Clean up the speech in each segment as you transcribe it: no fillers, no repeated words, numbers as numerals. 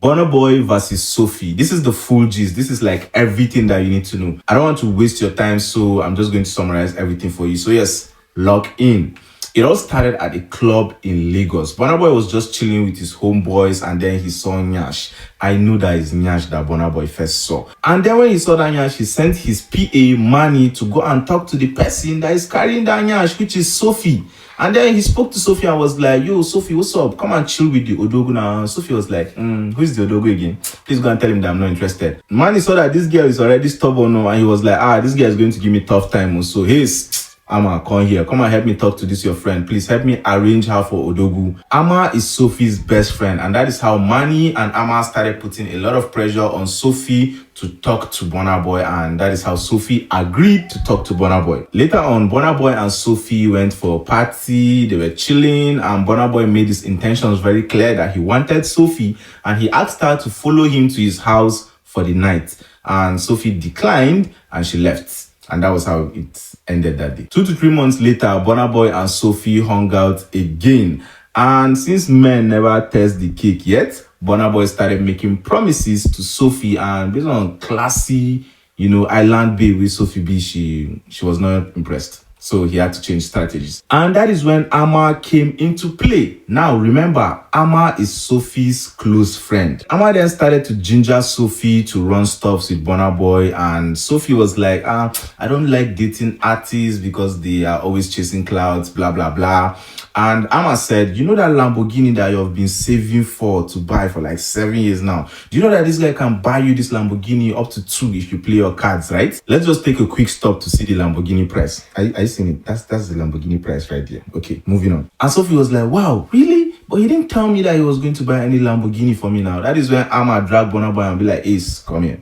Burna Boy versus Sophie. This is the full gist. This is like everything that you need to know. I don't want to waste your time, so I'm just going to summarize everything for you. So yes, lock in. It all started at a club in Lagos. Burna Boy was just chilling with his homeboys and then he saw Nyash. I knew that it's Nyash that Burna Boy first saw. And then when he saw that Nyash, he sent his PA Manny to go and talk to the person that is carrying that Nyash, which is Sophie. And then he spoke to Sophie and was like, yo, Sophie, what's up? Come and chill with the Odogu now. Sophie was like, who's the Odogu again? Please go and tell him that I'm not interested. Manny saw that this girl is already stubborn and he was like, this girl is going to give me tough time. So he's Ama, come here. Come and help me talk to this your friend. Please help me arrange her for Odogu. Ama is Sophie's best friend. And that is how Manny and Ama started putting a lot of pressure on Sophie to talk to Burna Boy. And that is how Sophie agreed to talk to Burna Boy. Later on, Burna Boy and Sophie went for a party. They were chilling. And Burna Boy made his intentions very clear that he wanted Sophie. And he asked her to follow him to his house for the night. And Sophie declined and she left. And that was how it ended that day. 2 to 3 months later, Burna Boy and Sophie hung out again. And since men never taste the cake yet, Burna Boy started making promises to Sophie. And based on classy, island babe with Sophie B, she was not impressed. So he had to change strategies. And that is when Ama came into play. Now remember, Ama is Sophie's close friend. Ama then started to ginger Sophie to run stuffs with Burna Boy. And Sophie was like, I don't like dating artists because they are always chasing clouds, blah, blah, blah. And Ama said, you know that Lamborghini that you've been saving to buy for like 7 years now? Do you know that this guy can buy you this Lamborghini up to 2 if you play your cards, right? Let's just take a quick stop to see the Lamborghini price. I seen it. That's the Lamborghini price right there. Okay, moving on. And Sophie was like, wow, really? But he didn't tell me that he was going to buy any Lamborghini for me now. That is when Ama dragged Burna Boy and be like, Ace, come here.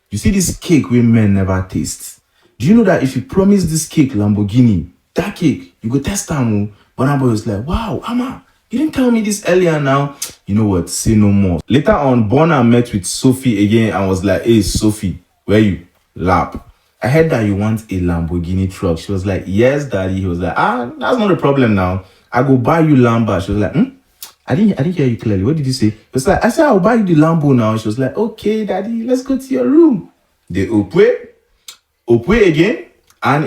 You see this cake where men never taste? Do you know that if you promise this cake Lamborghini, that cake, you go test them? Burna Boy was like, wow, Ama, you didn't tell me this earlier now. You know what? Say no more. Later on, Burna met with Sophie again and was like, hey, Sophie, where you? Lap. I heard that you want a Lamborghini truck. She was like, yes, daddy. He was like, that's not a problem now. I go buy you Lamba. She was like, I didn't hear you clearly. What did you say? It was like, I said, I'll buy you the Lambo now. She was like, okay, daddy, let's go to your room. They opwe again. And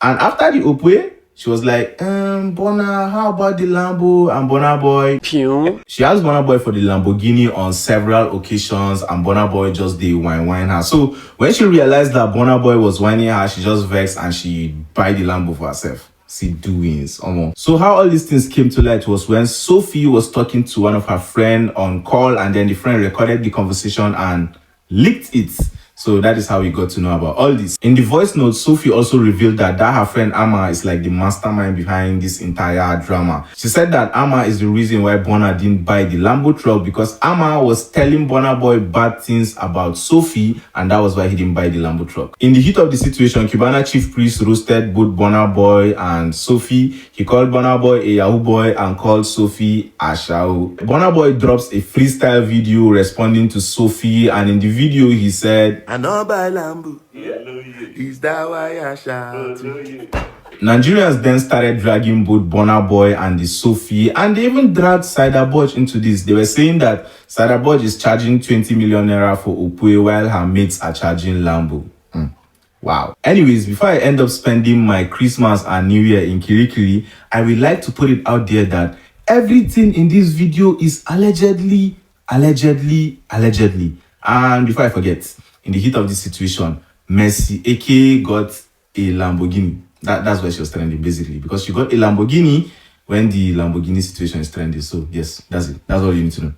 after the opwe, she was like, Burna, how about the Lambo? And Burna Boy, she asked Burna Boy for the Lamborghini on several occasions, and Burna Boy just did whine her. So when she realized that Burna Boy was whining her, she just vexed and she buy the Lambo for herself. See doings, almost. So how all these things came to light was when Sophie was talking to one of her friends on call, and then the friend recorded the conversation and leaked it. So that is how we got to know about all this. In the voice note, Sophie also revealed that her friend Ama is like the mastermind behind this entire drama. She said that Ama is the reason why Burna didn't buy the Lambo truck, because Ama was telling Burna Boy bad things about Sophie, and that was why he didn't buy the Lambo truck. In the heat of the situation, Cubana Chief Priest roasted both Burna Boy and Sophie. He called Burna Boy a Yahoo boy and called Sophie a Shao. Burna Boy drops a freestyle video responding to Sophie, and in the video he said, I know by Lambo. Is that why I shout? Nigerians then started dragging both Burna Boy and the Sophie, and they even dragged Cyberbudge into this. They were saying that Cyberbudge is charging 20 million naira for Opwe while her mates are charging Lambo. Wow. Anyways, before I end up spending my Christmas and New Year in Kirikiri, I would like to put it out there that everything in this video is allegedly. And before I forget, in the heat of this situation, Mercy AK got a Lamborghini. That's why she was trending, basically, because she got a Lamborghini when the Lamborghini situation is trending. So yes, that's it. That's all you need to know.